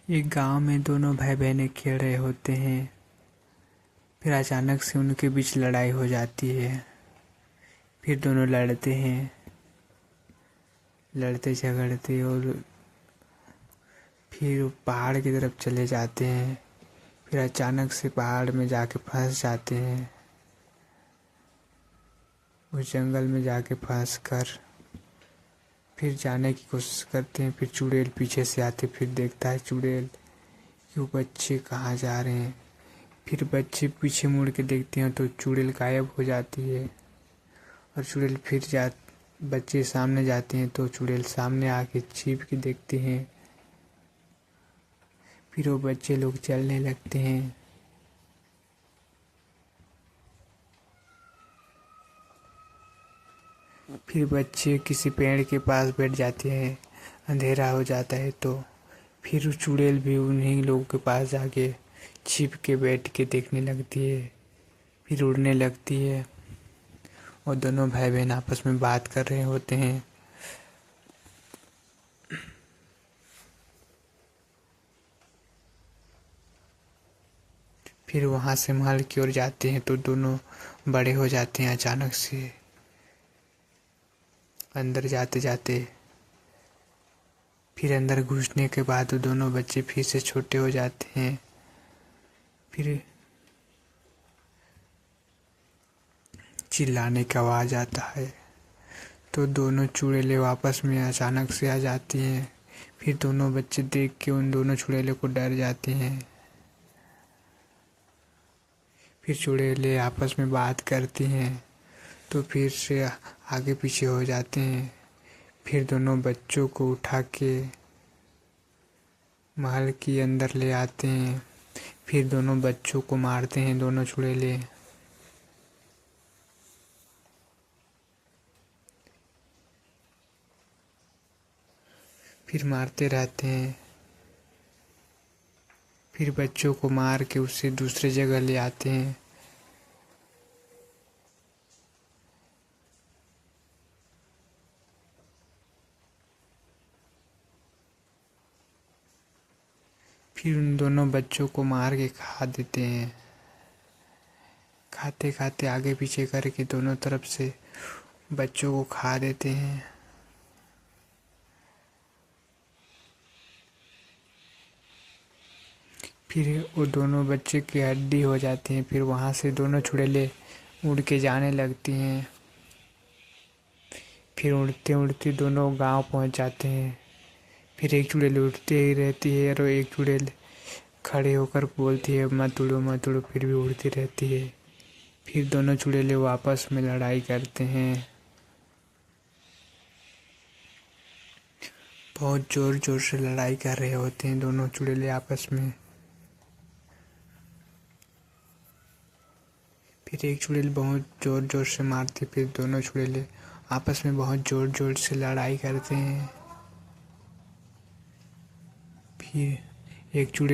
एक गांव में दोनों भाई बहनें खेल रहे होते हैं। फिर अचानक से उनके बीच लड़ाई हो जाती है। फिर दोनों लड़ते हैं, लड़ते झगड़ते और फिर पहाड़ की तरफ चले जाते हैं। फिर अचानक से पहाड़ में जाके फंस जाते हैं। उस जंगल में जाके फंस कर फिर जाने की कोशिश करते हैं। फिर चुड़ैल पीछे से आते, फिर देखता है चुड़ैल कि वो बच्चे कहाँ जा रहे हैं। फिर बच्चे पीछे मुड़ के देखते हैं तो चुड़ैल गायब हो जाती है। और चुड़ैल बच्चे सामने जाते हैं तो चुड़ैल सामने आके छिप के देखते हैं। फिर वो बच्चे लोग चलने लगते हैं। फिर बच्चे किसी पेड़ के पास बैठ जाते हैं। अंधेरा हो जाता है तो फिर चुड़ैल भी उन्हीं लोगों के पास जाके छिप के बैठ के देखने लगती है। फिर उड़ने लगती है और दोनों भाई बहन आपस में बात कर रहे होते हैं। फिर वहाँ से महल की ओर जाते हैं तो दोनों बड़े हो जाते हैं। अचानक से अंदर जाते जाते फिर अंदर घुसने के बाद दोनों बच्चे फिर से छोटे हो जाते हैं। फिर चिल्लाने की आवाज़ आता है तो दोनों चुड़ैलें वापस में अचानक से आ जाती हैं। फिर दोनों बच्चे देख के उन दोनों चुड़ैलों को डर जाते हैं। फिर चुड़ैलें आपस में बात करती हैं तो फिर से आगे पीछे हो जाते हैं। फिर दोनों बच्चों को उठा के महल के अंदर ले आते हैं। फिर दोनों बच्चों को मारते हैं दोनों चुड़ैलें। फिर मारते रहते हैं। फिर बच्चों को मार के उसे दूसरे जगह ले आते हैं। फिर उन दोनों बच्चों को मार के खा देते हैं। खाते खाते आगे पीछे करके दोनों तरफ से बच्चों को खा देते हैं। फिर वो दोनों बच्चे की हड्डी हो जाती हैं। फिर वहाँ से दोनों चुड़ैलें उड़ के जाने लगती हैं। फिर उड़ते उड़ते दोनों गांव पहुँच जाते हैं। फिर एक चुड़ैल उड़ती ही रहती है और एक चुड़ैल खड़े होकर बोलती है मत उड़ो मत उड़ो, फिर भी उड़ती रहती है। फिर दोनों चुड़ैलें आपस में लड़ाई करते हैं। बहुत जोर जोर से लड़ाई कर रहे होते हैं दोनों चुड़ैलें आपस में। फिर एक चुड़ैल बहुत जोर जोर से मारती, फिर दोनों चुड़ैलें आपस में बहुत जोर जोर से लड़ाई करते हैं। फिर एक चुड़ैल